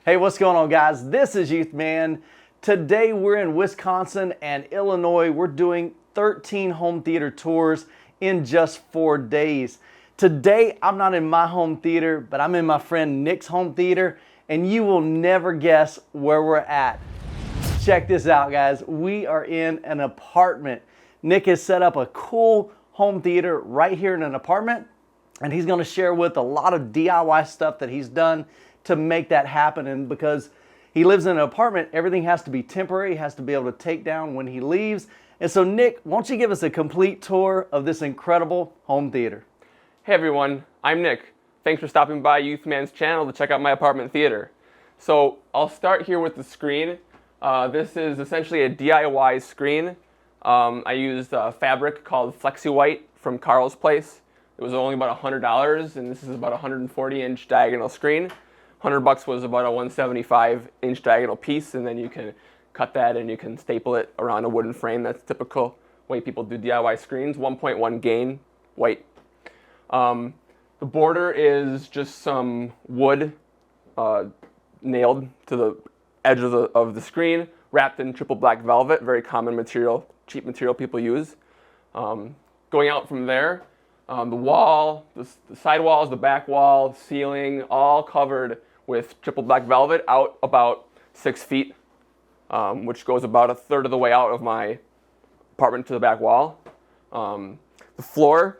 Hey, what's going on, guys? This is Youthman. Today we're in Wisconsin and Illinois. We're doing 13 home theater tours in just 4 days. Today I'm not in my home theater, but I'm in my friend Nick's home theater, and you will never guess where we're at. Check this out, guys. We are in an apartment. Nick has set up a cool home theater right here in an apartment, and he's going to share with a lot of DIY stuff that he's done to make that happen. And because he lives in an apartment, everything has to be temporary. He has to be able to take down when he leaves. And so, Nick, why don't you give us a complete tour of this incredible home theater? Hey everyone, I'm Nick. Thanks for stopping by Youthman's channel to check out my apartment theater. So I'll start here with the screen. This is essentially a DIY screen. I used a fabric called Flexi White from Carl's Place. It was only about $100, and this is about a 140-inch diagonal screen. $100 was about a 175-inch diagonal piece, and then you can cut that and you can staple it around a wooden frame. That's typical way people do DIY screens. 1.1 gain, white. The border is just some wood nailed to the edge of the screen, wrapped in triple black velvet, very common material, cheap material people use. Going out from there, the wall, the side walls, the back wall, ceiling, all covered with triple black velvet out about 6 feet, which goes about a third of the way out of my apartment to the back wall. The floor,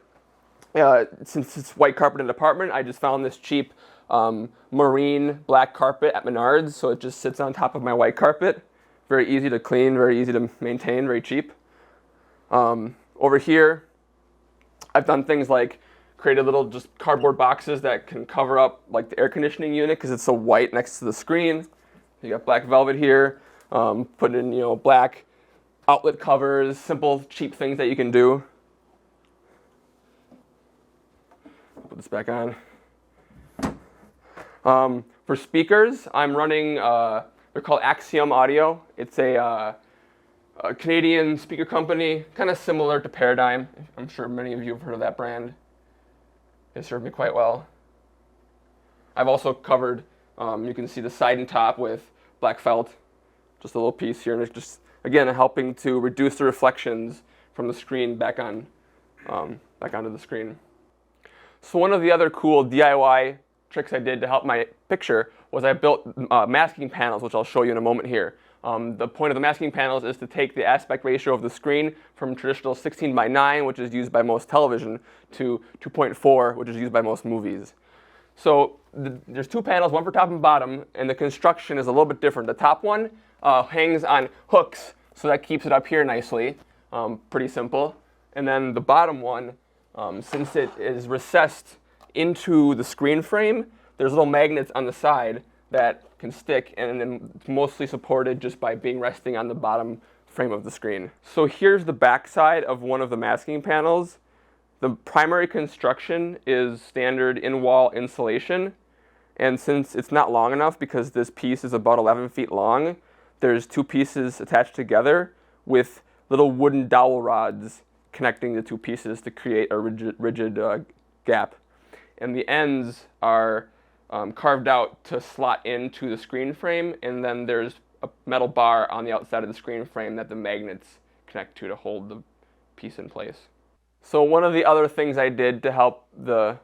since it's white carpeted apartment, I just found this cheap marine black carpet at Menards, so it just sits on top of my white carpet. Very easy to clean, very easy to maintain, very cheap. Over here, I've done things like created little just cardboard boxes that can cover up like the air conditioning unit because it's so white next to the screen. You got black velvet here. Put in black outlet covers, simple cheap things that you can do. Put this back on. For speakers, I'm running. They're called Axiom Audio. It's a Canadian speaker company, kind of similar to Paradigm. I'm sure many of you have heard of that brand. They serve me quite well. I've also covered, you can see the side and top with black felt, just a little piece here, and it's just, again, helping to reduce the reflections from the screen back onto the screen. So one of the other cool DIY tricks I did to help my picture was I built masking panels, which I'll show you in a moment here. The point of the masking panels is to take the aspect ratio of the screen from traditional 16:9, which is used by most television, to 2.4, which is used by most movies. So there's two panels, one for top and bottom, and the construction is a little bit different. The top one hangs on hooks, so that keeps it up here nicely, pretty simple. And then the bottom one, since it is recessed into the screen frame, there's little magnets on the side that can stick, and then it's mostly supported just by being resting on the bottom frame of the screen. So here's the back side of one of the masking panels. The primary construction is standard in-wall insulation, and since it's not long enough because this piece is about 11 feet long, there's two pieces attached together with little wooden dowel rods connecting the two pieces to create a rigid gap. And the ends are carved out to slot into the screen frame, and then there's a metal bar on the outside of the screen frame that the magnets connect to hold the piece in place. So one of the other things I did to help the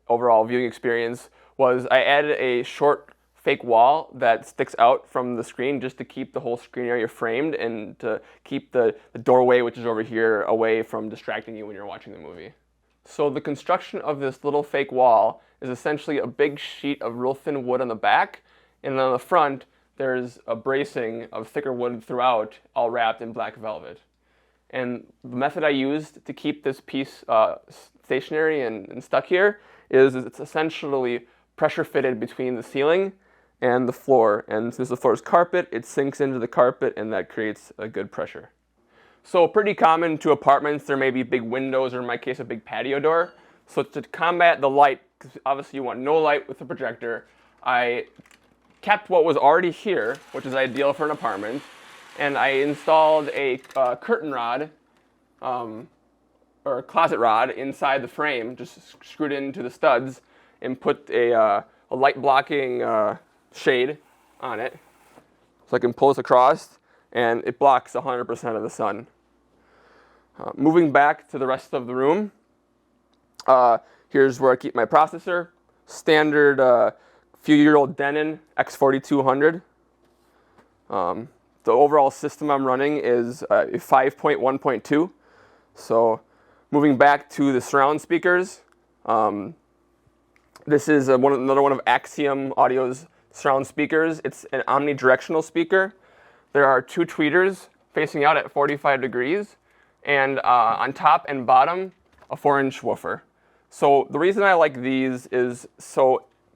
overall viewing experience was I added a short fake wall that sticks out from the screen just to keep the whole screen area framed and to keep the doorway, which is over here, away from distracting you when you're watching the movie. So the construction of this little fake wall is essentially a big sheet of real thin wood on the back, and on the front there's a bracing of thicker wood throughout, all wrapped in black velvet. And the method I used to keep this piece stationary and stuck here is it's essentially pressure fitted between the ceiling and the floor, and since the floor is carpet, it sinks into the carpet, and that creates a good pressure. So pretty common to apartments, there may be big windows, or in my case, a big patio door. So to combat the light, because obviously you want no light with the projector, I kept what was already here, which is ideal for an apartment, and I installed a curtain rod, or a closet rod inside the frame, just screwed into the studs, and put a light blocking shade on it. So I can pull this across, and it blocks 100% of the sun. Moving back to the rest of the room, here's where I keep my processor. Standard few-year-old Denon X4200. The overall system I'm running is 5.1.2. So moving back to the surround speakers, this is another one of Axiom Audio's surround speakers. It's an omnidirectional speaker. There are two tweeters facing out at 45 degrees, and on top and bottom, a 4-inch woofer. So the reason I like these is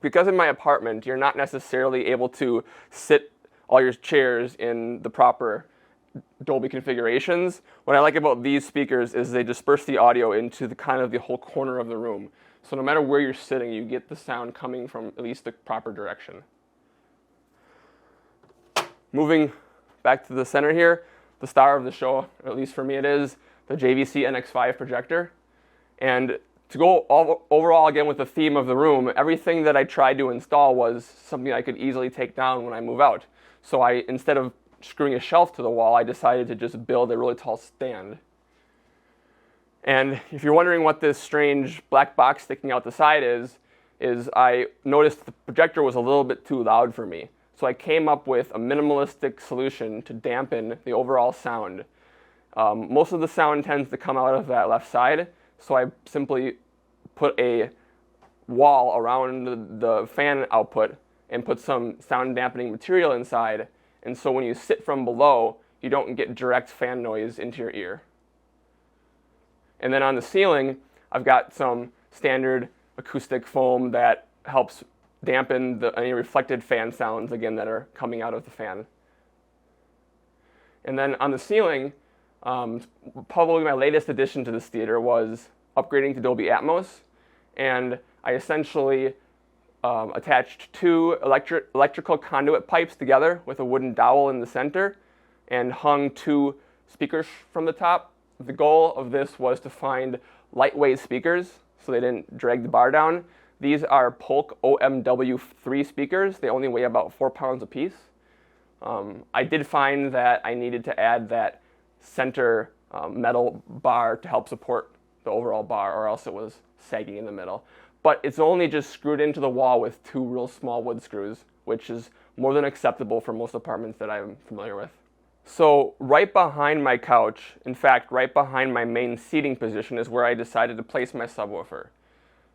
because in my apartment, you're not necessarily able to sit all your chairs in the proper Dolby configurations. What I like about these speakers is they disperse the audio into the whole corner of the room. So no matter where you're sitting, you get the sound coming from at least the proper direction. Moving back to the center here, the star of the show, or at least for me it is, the JVC NX5 projector. And to go overall again with the theme of the room, everything that I tried to install was something I could easily take down when I move out. So instead of screwing a shelf to the wall, I decided to just build a really tall stand. And if you're wondering what this strange black box sticking out the side is I noticed the projector was a little bit too loud for me. So I came up with a minimalistic solution to dampen the overall sound. Most of the sound tends to come out of that left side, so I simply put a wall around the fan output and put some sound dampening material inside, and so when you sit from below, you don't get direct fan noise into your ear. And then on the ceiling, I've got some standard acoustic foam that helps dampen any reflected fan sounds, again, that are coming out of the fan. And then on the ceiling, probably my latest addition to this theater was upgrading to Dolby Atmos, and I essentially attached two electrical conduit pipes together with a wooden dowel in the center and hung two speakers from the top. The goal of this was to find lightweight speakers so they didn't drag the bar down. These are Polk OMW3 speakers. They only weigh about 4 pounds apiece. I did find that I needed to add that center metal bar to help support the overall bar, or else it was sagging in the middle. But it's only just screwed into the wall with two real small wood screws, which is more than acceptable for most apartments that I'm familiar with. So right behind my couch, in fact, right behind my main seating position, is where I decided to place my subwoofer.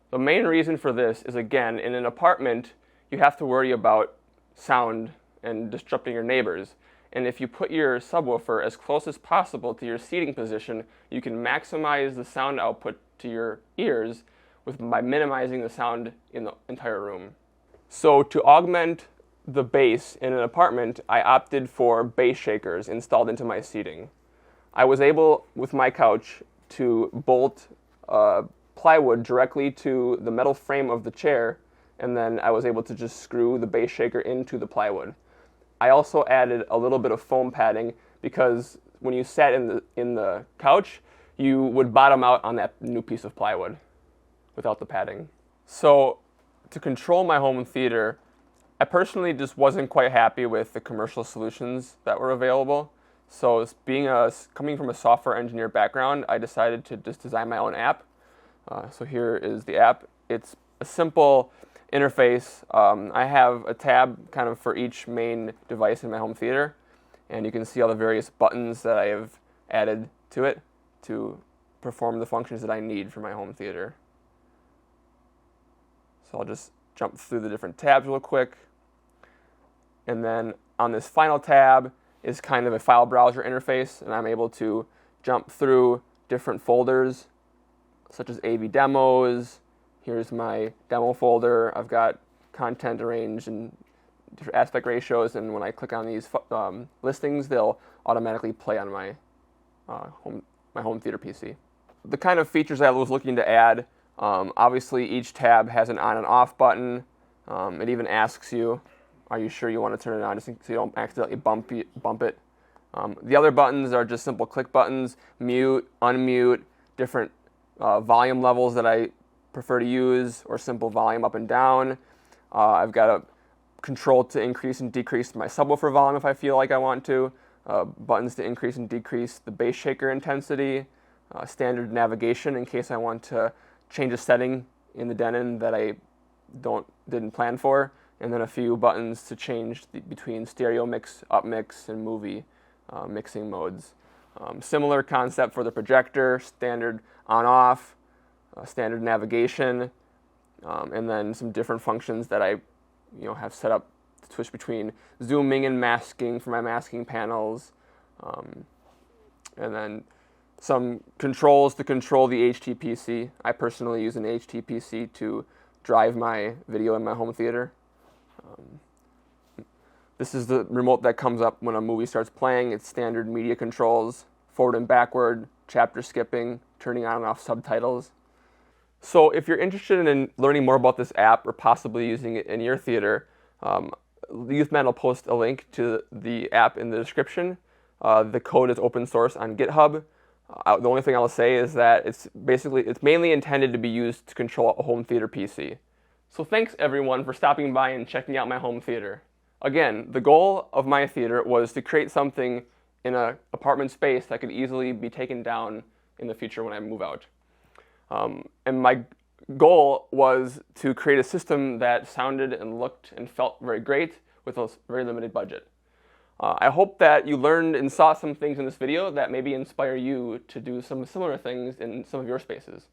The main reason for this is, again, in an apartment, you have to worry about sound and disrupting your neighbors. And if you put your subwoofer as close as possible to your seating position, you can maximize the sound output to your ears by minimizing the sound in the entire room. So to augment the bass in an apartment, I opted for bass shakers installed into my seating. I was able, with my couch, to bolt plywood directly to the metal frame of the chair, and then I was able to just screw the bass shaker into the plywood. I also added a little bit of foam padding because when you sat in the couch, you would bottom out on that new piece of plywood without the padding. So to control my home theater, I personally just wasn't quite happy with the commercial solutions that were available. So coming from a software engineer background, I decided to just design my own app. So here is the app. It's a simple interface. I have a tab kind of for each main device in my home theater, and you can see all the various buttons that I have added to it to perform the functions that I need for my home theater. So I'll just jump through the different tabs real quick. And then on this final tab is kind of a file browser interface, and I'm able to jump through different folders such as AV demos. Here's my demo folder. I've got content arranged in different aspect ratios, and when I click on these listings, they'll automatically play on my home theater PC. The kind of features I was looking to add, obviously each tab has an on and off button. It even asks you, are you sure you want to turn it on, just so you don't accidentally bump it. The other buttons are just simple click buttons, mute, unmute, different volume levels that I prefer to use, or simple volume up and down. I've got a control to increase and decrease my subwoofer volume if I feel like I want to, buttons to increase and decrease the bass shaker intensity, standard navigation in case I want to change a setting in the Denon that I didn't plan for, and then a few buttons to change between stereo mix, up mix, and movie mixing modes. Similar concept for the projector, standard on-off, standard navigation, and then some different functions that I have set up to switch between zooming and masking for my masking panels, and then some controls to control the HTPC. I personally use an HTPC to drive my video in my home theater. This is the remote that comes up when a movie starts playing. It's standard media controls, forward and backward, chapter skipping, turning on and off subtitles. So if you're interested in learning more about this app or possibly using it in your theater, Youthman will post a link to the app in the description. The code is open source on GitHub. The only thing I'll say is that it's mainly intended to be used to control a home theater PC. So thanks everyone for stopping by and checking out my home theater. Again, the goal of my theater was to create something in an apartment space that could easily be taken down in the future when I move out. And my goal was to create a system that sounded and looked and felt very great with a very limited budget. I hope that you learned and saw some things in this video that maybe inspire you to do some similar things in some of your spaces.